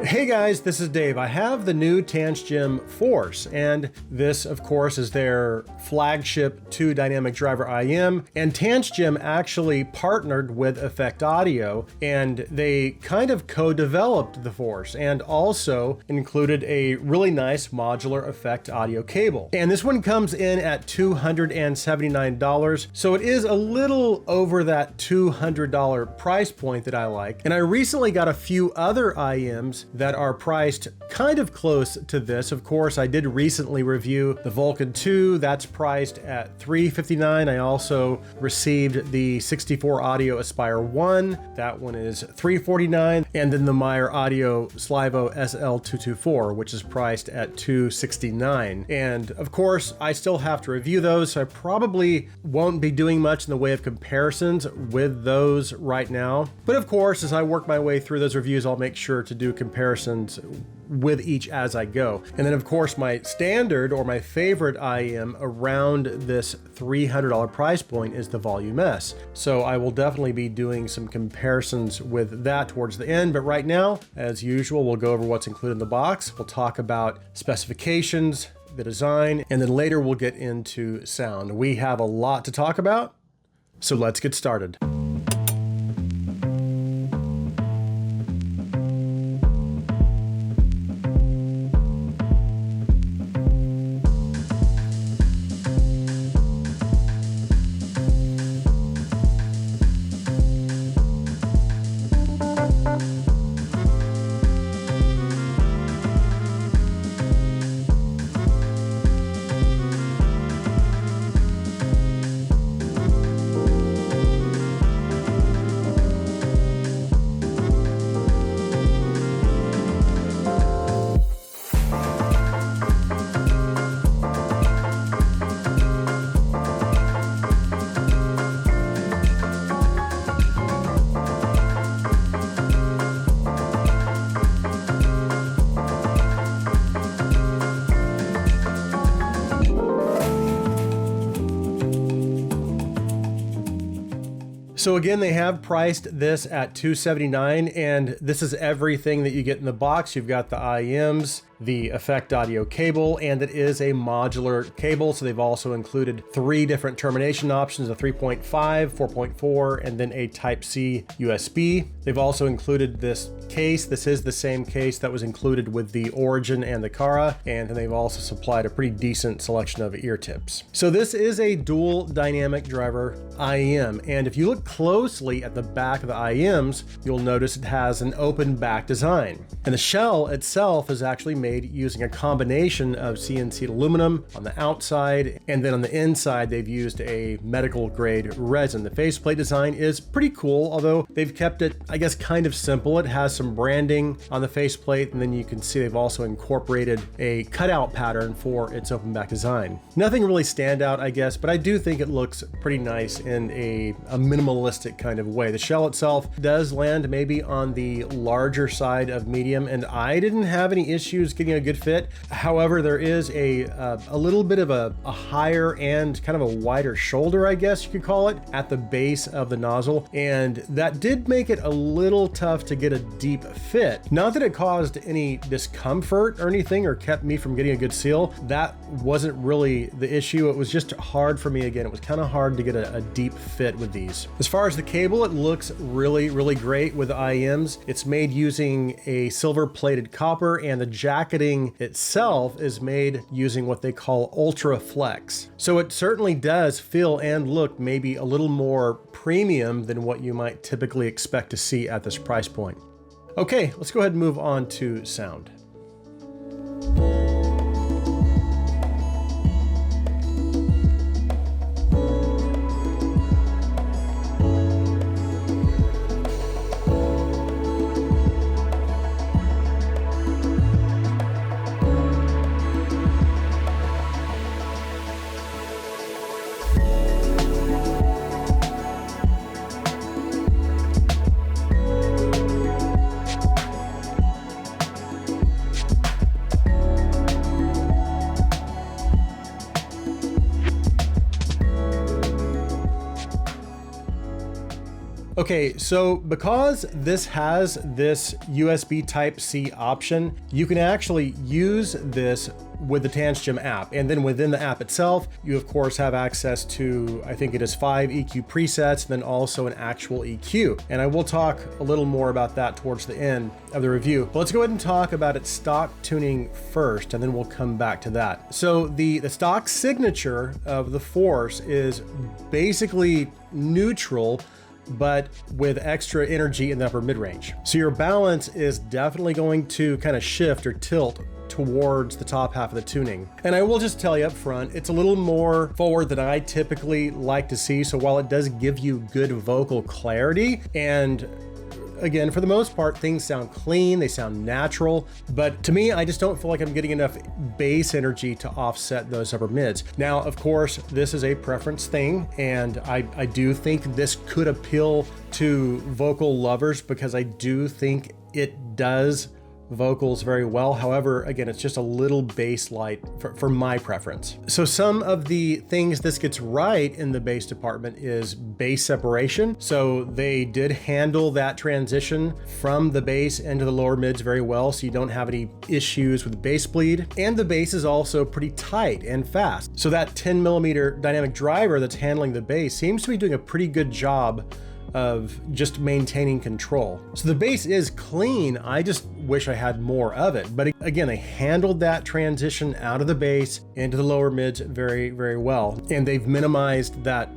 Hey guys, this is Dave. I have the new TANCHJIM Force, and this, of course, is their flagship 2 dynamic driver IM. And TANCHJIM actually partnered with Effect Audio, and they kind of co-developed the Force and also included a really nice modular Effect Audio cable. And this one comes in at $279, so it is a little over that $200 price point that I like. And I recently got a few other IMs that are priced kind of close to this. Of course, I did recently review the Vulcan 2. That's priced at $359. I also received the 64 Audio Aspire 1. That one is $349. And then the Meyer Audio Slivo SL224, which is priced at $269. And of course, I still have to review those, so I probably won't be doing much in the way of comparisons with those right now. But of course, as I work my way through those reviews, I'll make sure to do comparisons with each as I go. And then of course my standard or my favorite IM around this $300 price point is the Volume S. So I will definitely be doing some comparisons with that towards the end, but right now, as usual, we'll go over what's included in the box. We'll talk about specifications, the design, and then later we'll get into sound. We have a lot to talk about, so let's get started. So again, they have priced this at $279, and this is everything that you get in the box. You've got the IMs, the Effect Audio cable, and it is a modular cable. So they've also included 3 different termination options, a 3.5, 4.4, and then a Type-C USB. They've also included this case. This is the same case that was included with the Origin and the Kara, and then they've also supplied a pretty decent selection of ear tips. So this is a dual dynamic driver IM, and if you look closely at the back of the IMs, you'll notice it has an open back design. And the shell itself is actually made using a combination of CNC aluminum on the outside, and then on the inside they've used a medical grade resin. The faceplate design is pretty cool, although they've kept it, I guess, kind of simple. It has some branding on the faceplate, and then you can see they've also incorporated a cutout pattern for its open back design. Nothing really standout, I guess, but I do think it looks pretty nice in a minimalistic kind of way. The shell itself does land maybe on the larger side of medium, and I didn't have any issues getting a good fit. However, there is a little bit of a higher and kind of a wider shoulder, I guess you could call it, at the base of the nozzle, and that did make it a little tough to get a deep fit. Not that it caused any discomfort or anything or kept me from getting a good seal. That wasn't really the issue. It was just hard for me. Again, it was kind of hard to get a deep fit with these. As far as the cable, it looks really, really great with the IMs. It's made using a silver plated copper, and the jacketing itself is made using what they call Ultra Flex. So it certainly does feel and look maybe a little more premium than what you might typically expect to see at this price point. Okay, let's go ahead and move on to sound. Okay, so because this has this USB Type-C option, you can actually use this with the TANCHJIM app. And then within the app itself, you of course have access to, I think it is 5 EQ presets, and then also an actual EQ. And I will talk a little more about that towards the end of the review. But let's go ahead and talk about its stock tuning first, and then we'll come back to that. So the stock signature of the Force is basically neutral, but with extra energy in the upper mid-range. So your balance is definitely going to kind of shift or tilt towards the top half of the tuning. And I will just tell you up front, it's a little more forward than I typically like to see. So while it does give you good vocal clarity, and again, for the most part, things sound clean, they sound natural, but to me, I just don't feel like I'm getting enough bass energy to offset those upper mids. Now, of course, this is a preference thing, and I do think this could appeal to vocal lovers because I do think it does vocals very well. However, again, it's just a little bass light for my preference. So some of the things this gets right in the bass department is bass separation. So they did handle that transition from the bass into the lower mids very well, so you don't have any issues with bass bleed. And the bass is also pretty tight and fast. So that 10mm dynamic driver that's handling the bass seems to be doing a pretty good job of just maintaining control. So the bass is clean, I just wish I had more of it. But again, they handled that transition out of the bass into the lower mids very, very well. And they've minimized that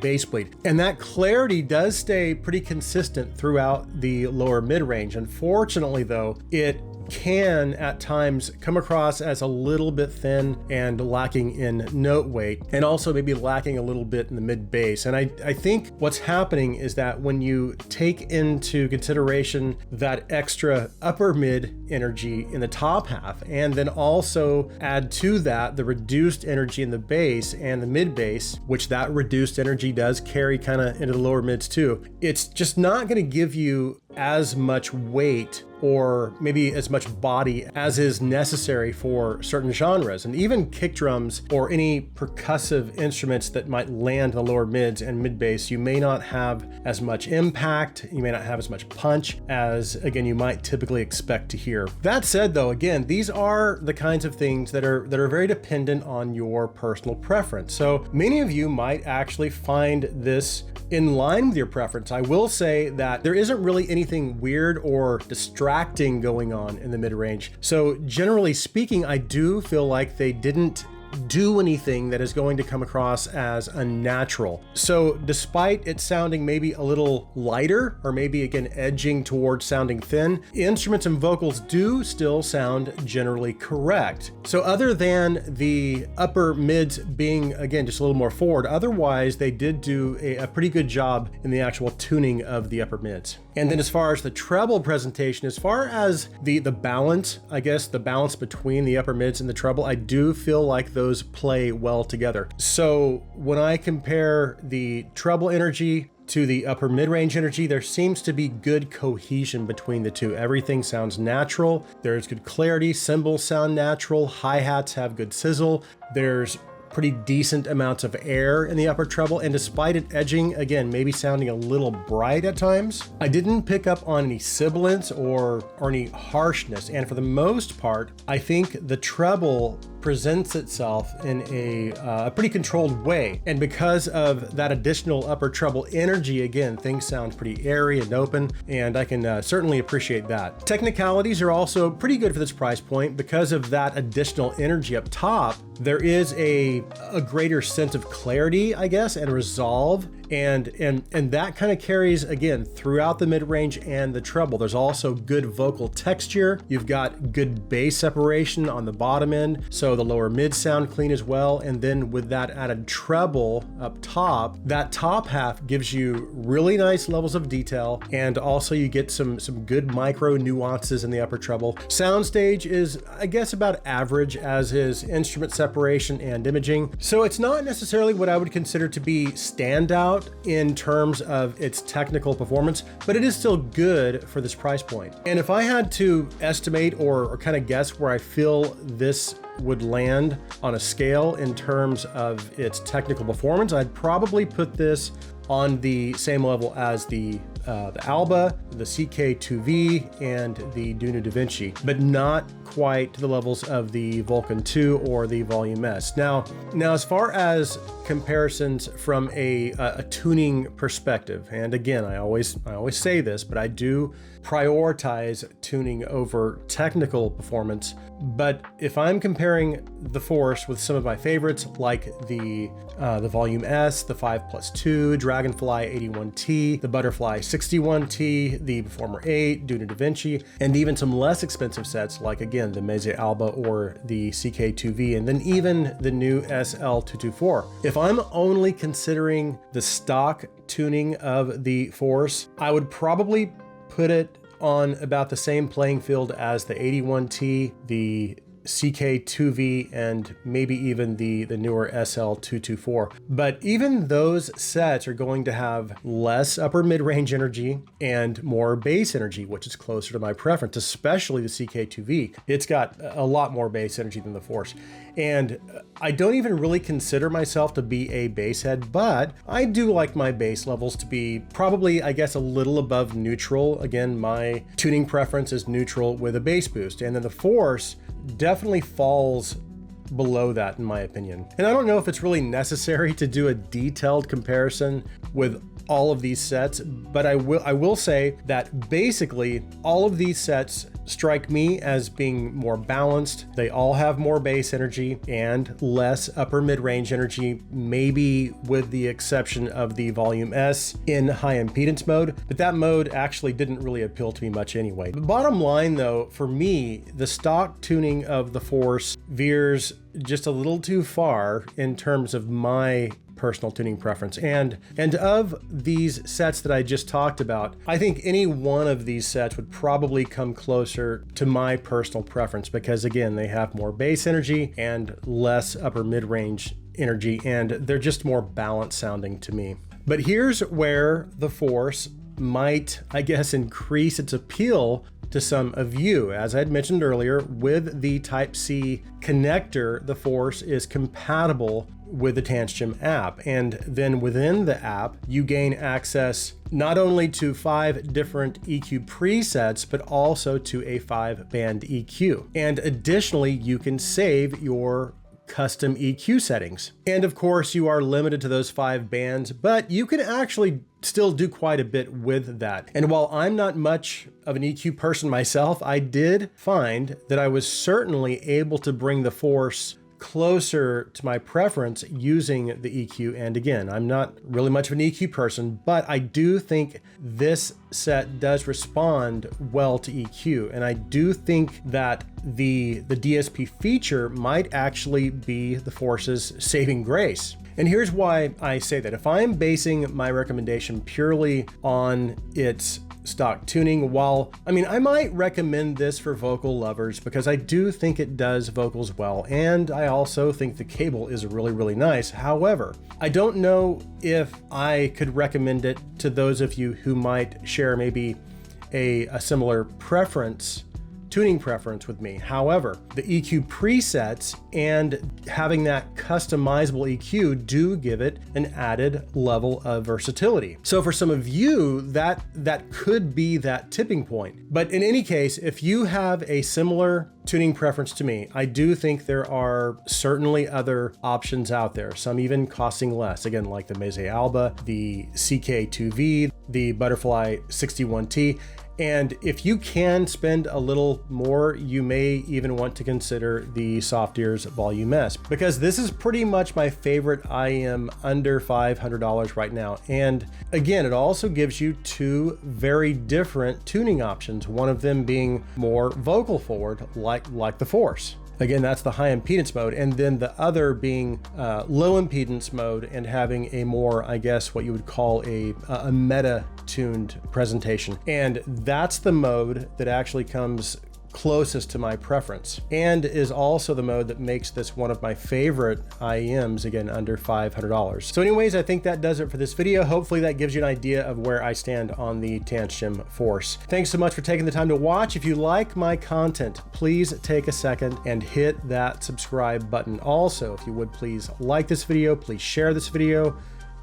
bass bleed. And that clarity does stay pretty consistent throughout the lower mid range. Unfortunately though, it can at times come across as a little bit thin and lacking in note weight, and also maybe lacking a little bit in the mid bass. And I think what's happening is that when you take into consideration that extra upper mid energy in the top half, and then also add to that the reduced energy in the bass and the mid bass, which that reduced energy does carry kind of into the lower mids too, it's just not going to give you as much weight or maybe as much body as is necessary for certain genres. And even kick drums or any percussive instruments that might land in the lower mids and mid bass, you may not have as much impact, you may not have as much punch as, again, you might typically expect to hear. That said though, again, these are the kinds of things that are very dependent on your personal preference. So many of you might actually find this in line with your preference. I will say that there isn't really anything weird or distracting going on in the mid-range. So generally speaking, I do feel like they didn't do anything that is going to come across as unnatural. So despite it sounding maybe a little lighter, or maybe again edging towards sounding thin, instruments and vocals do still sound generally correct. So other than the upper mids being, again, just a little more forward, otherwise they did do a pretty good job in the actual tuning of the upper mids. And then as far as the treble presentation, as far as the balance, I guess the balance between the upper mids and the treble, I do feel like those play well together. So when I compare the treble energy to the upper mid-range energy, there seems to be good cohesion between the two. Everything sounds natural. There's good clarity. Cymbals sound natural. Hi-hats have good sizzle. There's pretty decent amounts of air in the upper treble, and despite it edging, again, maybe sounding a little bright at times, I didn't pick up on any sibilance or any harshness. And for the most part, I think the treble presents itself in a pretty controlled way. And because of that additional upper treble energy, again, things sound pretty airy and open, and I can certainly appreciate that. Technicalities are also pretty good for this price point. Because of that additional energy up top, there is a greater sense of clarity, I guess, and resolve. And that kind of carries, again, throughout the mid-range and the treble. There's also good vocal texture. You've got good bass separation on the bottom end, so the lower mid sound clean as well. And then with that added treble up top, that top half gives you really nice levels of detail, and also you get some good micro nuances in the upper treble. Soundstage is, I guess, about average, as is instrument separation and imaging. So it's not necessarily what I would consider to be standout in terms of its technical performance, but it is still good for this price point. And if I had to estimate or kind of guess where I feel this would land on a scale in terms of its technical performance, I'd probably put this on the same level as the the Alba, the CK2V, and the Duna Da Vinci, but not quite to the levels of the Vulcan 2 or the Volume S. Now as far as comparisons from a tuning perspective, and again, I always say this, but I do prioritize tuning over technical performance. But if I'm comparing the Force with some of my favorites, like the Volume S, the 5+2, Dragonfly 81T, the Butterfly 61T, the Performer 8, Duna Da Vinci, and even some less expensive sets like, again, the Meze Alba or the CK2V, and then even the new SL224. If I'm only considering the stock tuning of the Force, I would probably put it on about the same playing field as the 81T, the CK2V, and maybe even the newer SL224. But even those sets are going to have less upper mid-range energy and more bass energy, which is closer to my preference, especially the CK2V. It's got a lot more bass energy than the Force. And I don't even really consider myself to be a bass head, but I do like my bass levels to be probably, I guess, a little above neutral. Again, my tuning preference is neutral with a bass boost. And then the Force definitely falls below that, in my opinion. And I don't know if it's really necessary to do a detailed comparison with all of these sets, but I will say that basically all of these sets strike me as being more balanced. They all have more bass energy and less upper mid-range energy, maybe with the exception of the Volume S in high impedance mode, but that mode actually didn't really appeal to me much anyway. The bottom line though, for me, the stock tuning of the Force veers just a little too far in terms of my personal tuning preference. And of these sets that I just talked about, I think any one of these sets would probably come closer to my personal preference because, again, they have more bass energy and less upper mid-range energy, and they're just more balanced sounding to me. But here's where the Force might, I guess, increase its appeal to some of you. As I had mentioned earlier, with the Type-C connector, the Force is compatible with the TANCHJIM app. And then within the app, you gain access not only to 5 different EQ presets, but also to a 5-band EQ. And additionally, you can save your custom EQ settings. And of course, you are limited to those 5 bands, but you can actually still do quite a bit with that. And while I'm not much of an EQ person myself, I did find that I was certainly able to bring the Force closer to my preference using the EQ. And again, I'm not really much of an EQ person, but I do think this set does respond well to EQ. And I do think that the DSP feature might actually be the Force's saving grace. And here's why I say that. If I'm basing my recommendation purely on its stock tuning, I might recommend this for vocal lovers because I do think it does vocals well, and I also think the cable is really, really nice. However, I don't know if I could recommend it to those of you who might share maybe a similar tuning preference with me. However, the EQ presets and having that customizable EQ do give it an added level of versatility. So for some of you, that could be that tipping point. But in any case, if you have a similar tuning preference to me, I do think there are certainly other options out there, some even costing less. Again, like the Meze Alba, the CK2V, the Butterfly 61T. And if you can spend a little more, you may even want to consider the Softears Volume S, because this is pretty much my favorite IEM under $500 right now. And again, it also gives you 2 very different tuning options, one of them being more vocal forward, like the Force. Again, that's the high impedance mode, and then the other being low impedance mode and having a more, I guess, what you would call a meta-tuned presentation. And that's the mode that actually comes closest to my preference, and is also the mode that makes this one of my favorite IEMs, again, under $500. So anyways, I think that does it for this video. Hopefully that gives you an idea of where I stand on the TANCHJIM Force. Thanks so much for taking the time to watch. If you like my content, please take a second and hit that subscribe button. Also, if you would please like this video, please share this video,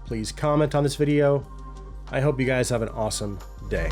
please comment on this video. I hope you guys have an awesome day.